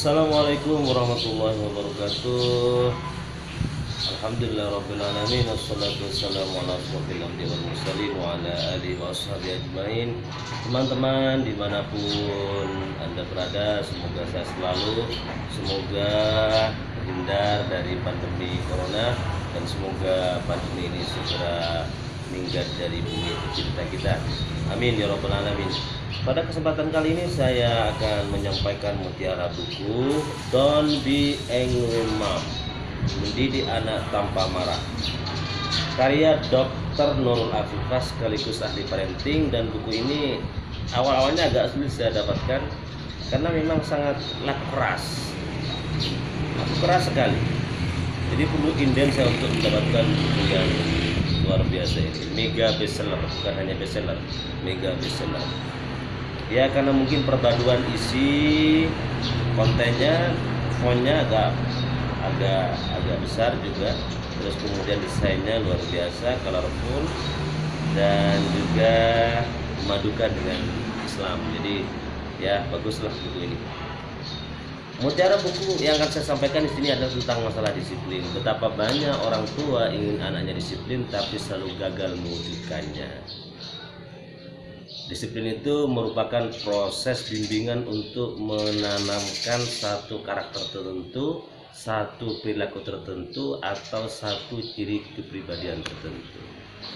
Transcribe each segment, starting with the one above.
Assalamualaikum warahmatullahi wabarakatuh. Alhamdulillahirrabbilalamin. Wassalatu wassalamu ala asyrofil anbiya'i wal mursalin wa ala alihi wa ashabihi ajmain. Teman-teman dimanapun Anda berada, semoga sehat selalu, semoga terhindar dari pandemi corona, dan semoga pandemi ini segera minggat dari bumi tercinta kita. Amin ya rabbal alamin. Pada kesempatan kali ini saya akan menyampaikan mutiara buku Don't Be Angry Mom, Mendidik Anak Tanpa Marah, karya Dr. Nurul Afifah sekaligus ahli parenting. Dan buku ini awal-awalnya agak sulit saya dapatkan karena memang sangat keras sekali. Jadi perlu inden saya untuk mendapatkan buku yang luar biasa ini. Mega bestseller, bukan hanya bestseller, mega bestseller. Ya, karena mungkin perpaduan isi kontennya, fontnya agak besar juga, terus kemudian desainnya luar biasa, colorful, dan juga memadukan dengan Islam. Jadi ya baguslah buku ini. Mutiara buku yang akan saya sampaikan di sini adalah tentang masalah disiplin. Betapa banyak orang tua ingin anaknya disiplin tapi selalu gagal mewujudkannya. Disiplin itu merupakan proses bimbingan untuk menanamkan satu karakter tertentu, satu perilaku tertentu, atau satu ciri kepribadian tertentu.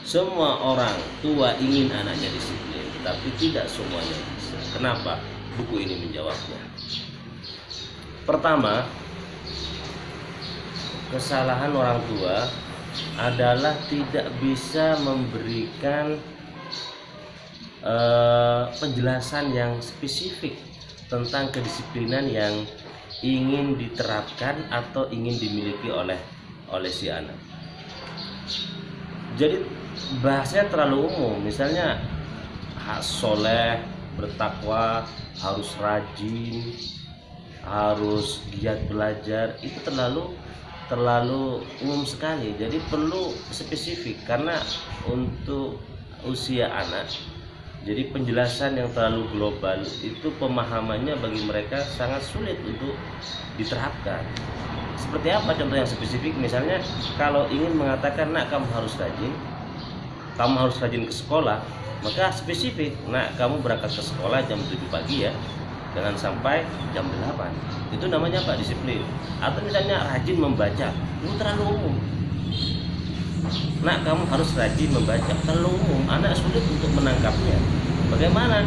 Semua orang tua ingin anaknya disiplin, tapi tidak semuanya bisa. Kenapa? Buku ini menjawabnya. Pertama, kesalahan orang tua adalah tidak bisa memberikan penjelasan yang spesifik tentang kedisiplinan yang ingin diterapkan atau ingin dimiliki oleh si anak. Jadi bahasanya terlalu umum, misalnya soleh, bertakwa, harus rajin, harus giat belajar, itu terlalu umum sekali. Jadi perlu spesifik, karena untuk usia anak, jadi penjelasan yang terlalu global itu pemahamannya bagi mereka sangat sulit untuk diterapkan. Seperti apa contoh yang spesifik? Misalnya kalau ingin mengatakan, nak kamu harus rajin ke sekolah, maka spesifik, nak kamu berangkat ke sekolah jam 7 pagi ya, jangan sampai jam 8. Itu namanya apa? Disiplin. Atau misalnya rajin membaca, itu terlalu umum. Nah, kamu harus rajin membaca, terlalu umum, anak sulit untuk menangkapnya. Bagaimana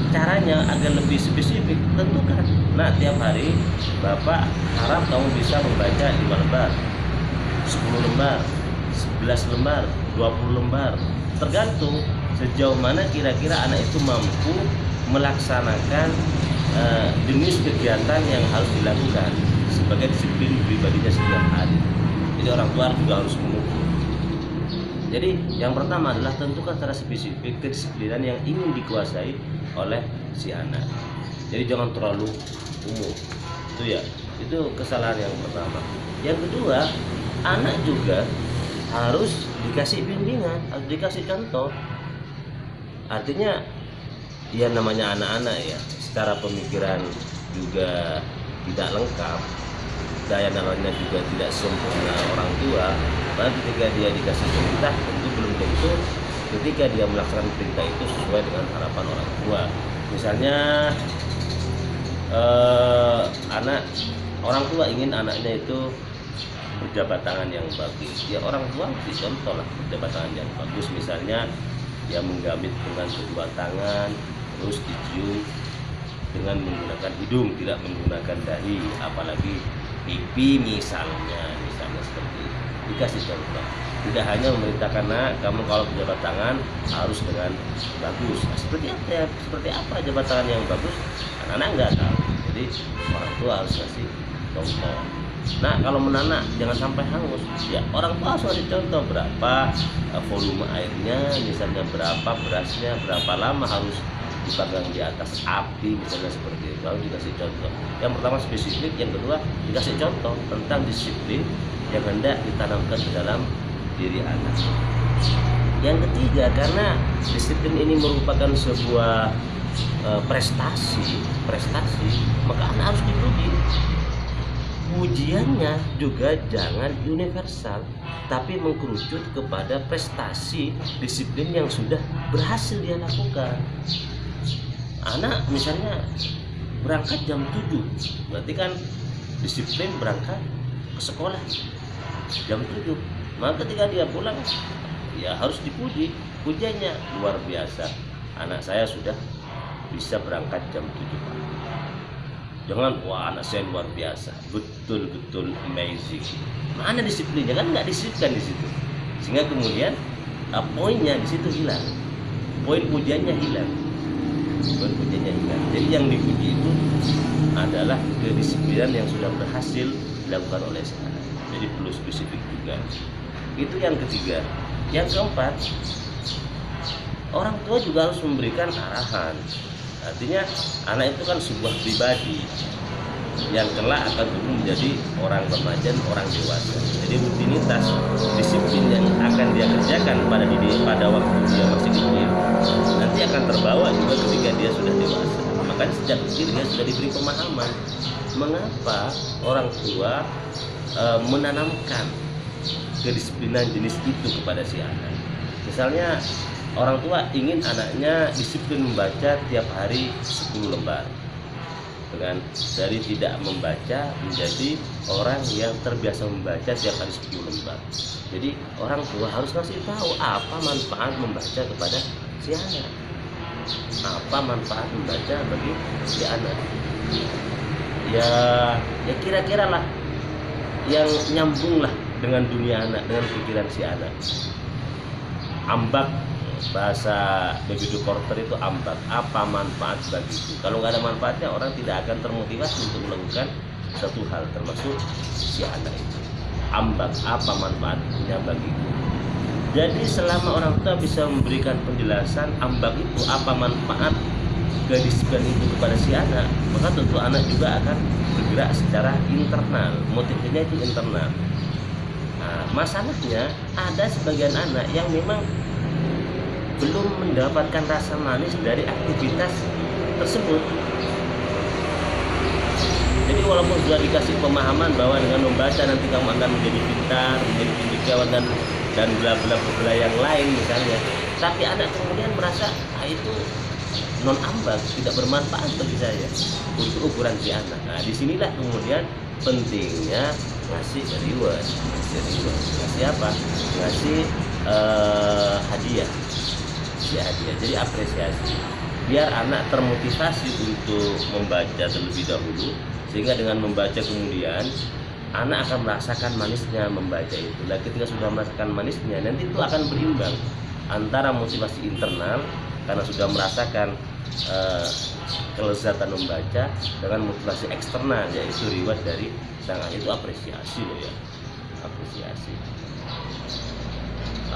caranya agar lebih spesifik? Tentukan. Nah, tiap hari Bapak harap kamu bisa membaca 5 lembar, 10 lembar, 11 lembar, 20 lembar. Tergantung sejauh mana kira-kira anak itu mampu melaksanakan jenis kegiatan yang harus dilakukan sebagai disiplin pribadinya setiap hari. Jadi orang tua juga harus mengukur. Jadi yang pertama adalah tentukan secara spesifik kedisiplinan yang ingin dikuasai oleh si anak. Jadi jangan terlalu umum. Itu kesalahan yang pertama. Yang kedua, anak juga harus dikasih bimbingan, harus dikasih contoh. Artinya ya namanya anak-anak ya, secara pemikiran juga tidak lengkap, daya nalarnya juga tidak sempurna orang tua. Karena ketika dia dikasih perintah, tentu belum tentu ketika dia melaksanakan perintah itu sesuai dengan harapan orang tua. Misalnya orang tua ingin anaknya itu berjabat tangan yang bagus, ya orang tua dicontoh lah berjabat tangan yang bagus. Misalnya dia menggamit dengan kedua tangan, terus dicium dengan menggunakan hidung, tidak menggunakan dahi, apalagi pipi misalnya seperti itu. Dikasih contoh, tidak hanya memerintahkan, nak kamu kalau berjabat tangan harus dengan bagus. Nah, seperti apa jabat tangan yang bagus? Anak-anak nggak tahu. Jadi orang tua harus kasih contoh. Nah, kalau menanak jangan sampai hangus. Ya orang tua harus kasih contoh, berapa volume airnya, misalnya berapa berasnya, berapa lama harus dipanggang di atas api, misalnya seperti itu. Harus dikasih contoh. Yang pertama spesifik, yang kedua dikasih contoh tentang disiplin yang hendak ditanamkan ke dalam diri anak. Yang ketiga, karena disiplin ini merupakan sebuah prestasi, maka anak harus dipuji. Pujiannya juga jangan universal, tapi mengkerucut kepada prestasi disiplin yang sudah berhasil dia lakukan. Anak misalnya berangkat jam 7, berarti kan disiplin berangkat ke sekolah jam 7. Maka ketika dia pulang, ya harus dipuji. Pujiannya luar biasa, anak saya sudah bisa berangkat jam 7 pagi. Jangan, wah anak saya luar biasa, betul-betul amazing. Mana disiplinnya? Kan nggak disiplin di situ, sehingga kemudian poinnya di situ hilang, poin pujiannya hilang, Jadi yang dipuji itu adalah kedisiplinan yang sudah berhasil dilakukan oleh si anak. Jadi perlu spesifik juga. Itu yang ketiga. Yang keempat, orang tua juga harus memberikan arahan. Artinya anak itu kan sebuah pribadi yang kelak akan tumbuh menjadi orang remaja, orang dewasa. Jadi rutinitas disiplin yang akan dia kerjakan pada waktu dia masih kecil nanti akan terbawa juga ketika dia sudah dewasa. Makanya sejak kecil dia sudah diberi pemahaman mengapa orang tua menanamkan kedisiplinan jenis itu kepada si anak. Misalnya orang tua ingin anaknya disiplin membaca tiap hari 10 lembar. Dengan dari tidak membaca menjadi orang yang terbiasa membaca tiap hari 10 lembar. Jadi orang tua harus kasih tahu apa manfaat membaca kepada si anak. Apa manfaat membaca bagi si anak. Ya kira-kira lah yang nyambung lah dengan dunia anak, dengan pikiran si anak. Ambak, bahasa baby reporter itu ambak, apa manfaat bagiku. Kalau nggak ada manfaatnya, orang tidak akan termotivasi untuk melakukan satu hal, termasuk si anak itu. Ambak, apa manfaatnya bagiku. Jadi selama orang tua bisa memberikan penjelasan ambak itu apa manfaat kedisiplinan itu kepada si anak, maka tentu anak juga akan bergerak secara internal. Motifnya itu internal. Nah, masalahnya ada sebagian anak yang memang belum mendapatkan rasa manis dari aktivitas tersebut. Jadi walaupun sudah dikasih pemahaman bahwa dengan membaca nanti kamu akan menjadi pintar, menjadi cendekiawan dan bla bla bla yang lain misalnya, tapi anak kemudian merasa itu non ambang, tidak bermanfaat bagi saya untuk ukuran si anak. Nah, disinilah kemudian pentingnya ngasih reward, ngasih apa? Ngasih hadiah. Jadi apresiasi, biar anak termotivasi untuk membaca terlebih dahulu, sehingga dengan membaca kemudian anak akan merasakan manisnya membaca itu. Dan ketika sudah merasakan manisnya, nanti itu akan berimbang antara motivasi internal karena sudah merasakan kelezatan membaca dengan motivasi eksternal, yaitu reward dari sang anak. Itu apresiasi loh ya,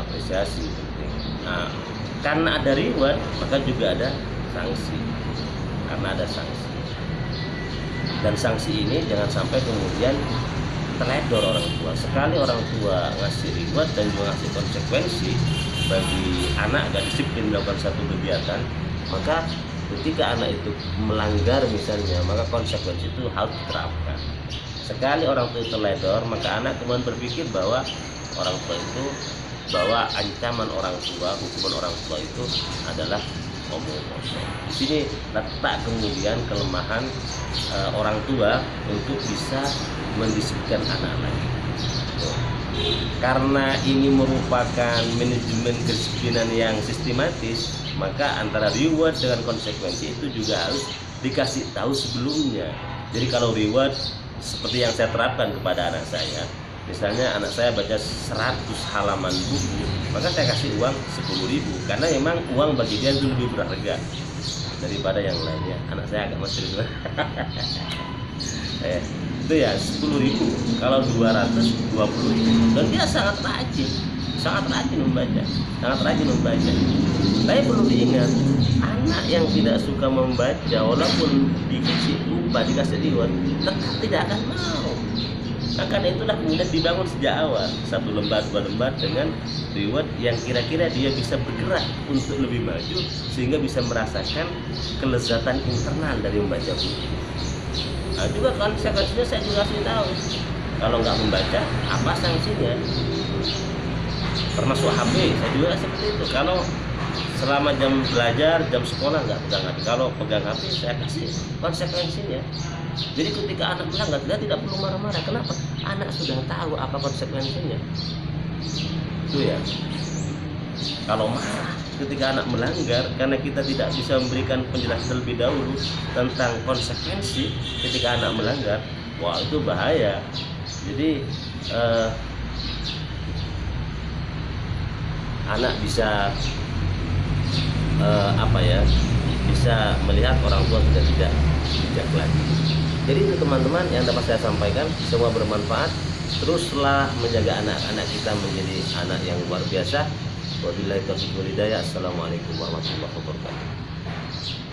apresiasi penting. Nah, karena ada reward, maka juga ada sanksi. Dan sanksi ini jangan sampai kemudian teledor orang tua. Sekali orang tua ngasih reward dan juga ngasih konsekuensi bagi anak agar disiplin melakukan satu kegiatan, maka ketika anak itu melanggar misalnya, maka konsekuensi itu harus diterapkan. Sekali orang tua itu teledor, maka anak kemudian berpikir bahwa orang tua itu, bahwa ancaman orang tua, hukuman orang tua itu adalah omong kosong. Di sini letak kemudian kelemahan orang tua untuk bisa mendisiplinkan anak-anaknya. Karena ini merupakan manajemen kedisiplinan yang sistematis, maka antara reward dengan konsekuensi itu juga harus dikasih tahu sebelumnya. Jadi kalau reward seperti yang saya terapkan kepada anak saya, misalnya anak saya baca 100 halaman buku, maka saya kasih uang 10.000, karena memang uang bagi dia itu lebih berharga daripada yang lainnya. Anak saya agak masih itu ya 10.000, kalau 220.000. Dan dia sangat rajin membaca, Tapi perlu diingat, anak yang tidak suka membaca walaupun dikasih reward tetap tidak akan mau. Nah, karena itulah kemudian dibangun sejak awal 1 lembar 2 lembar dengan reward yang kira-kira dia bisa bergerak untuk lebih maju sehingga bisa merasakan kelezatan internal dari membaca buku. Nah, juga konsekuensinya saya juga kasih tahu, kalau nggak membaca apa sanksinya, termasuk HP. Saya juga seperti itu, kalau selama jam belajar, jam sekolah nggak pegang HP. Kalau pegang HP saya kasih konsekuensinya. Jadi ketika anak melanggar, dia tidak perlu marah-marah. Kenapa? Anak sudah tahu apa konsekuensinya. Itu ya. Kalau marah ketika anak melanggar karena kita tidak bisa memberikan penjelasan terlebih dahulu tentang konsekuensi ketika anak melanggar, wah itu bahaya. Jadi anak bisa bisa melihat orang tua sudah tidak bijak lagi. Jadi itu teman-teman yang dapat saya sampaikan, semua bermanfaat. Teruslah menjaga anak-anak kita menjadi anak yang luar biasa. Wabillahi taufiq wal hidayah. Assalamualaikum warahmatullahi wabarakatuh.